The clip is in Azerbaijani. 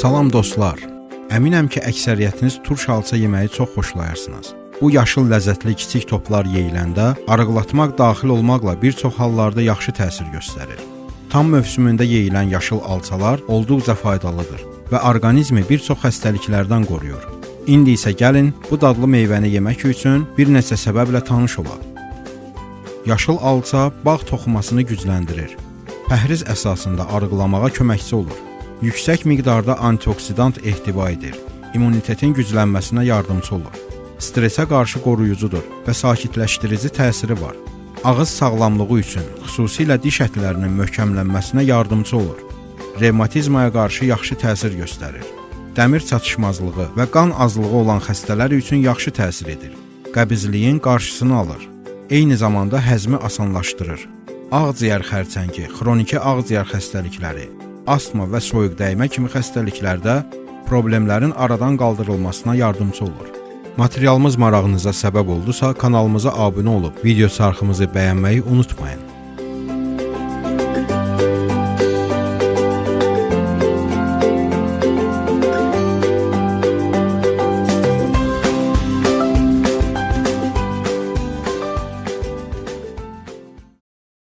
Salam dostlar. Əminəm ki, əksəriyyətiniz turş alça yeməyi çox xoşlayarsınız. Bu yaşıl ləzzətli kiçik toplar yeyiləndə arıqlatmaq daxil olmaqla bir çox hallarda yaxşı təsir göstərir. Tam mövsümündə yeyilən yaşıl alçalar olduqca faydalıdır və orqanizmi bir çox xəstəliklərdən qoruyur. İndi isə gəlin bu dadlı meyvəni yemək üçün bir neçə səbəblə tanış olaq. Yaşıl alça bağ toxumasını gücləndirir. Pəhriz əsasında arıqlamağa köməkçi olur. Yüksək miqdarda antioksidant ehtiva edir. İmmunitetin güclənməsinə yardımçı olur. Stressə qarşı qoruyucudur və sakitləşdirici təsiri var. Ağız sağlamlığı üçün, xüsusilə diş ətlərinin möhkəmlənməsinə yardımçı olur. Revmatizmaya qarşı yaxşı təsir göstərir. Dəmir çatışmazlığı və qan azlığı olan xəstələr üçün yaxşı təsir edir. Qəbizliyin qarşısını alır. Eyni zamanda həzmi asanlaşdırır. Ağciyər xərçəngi, xroniki ağciyər xəstəlikləri, astma və soyuq dəymə kimi xəstəliklərdə problemlərin aradan qaldırılmasına yardımçı olur. Materialımız marağınıza səbəb oldusa, kanalımıza abunə olub video çarxımızı bəyənməyi unutmayın.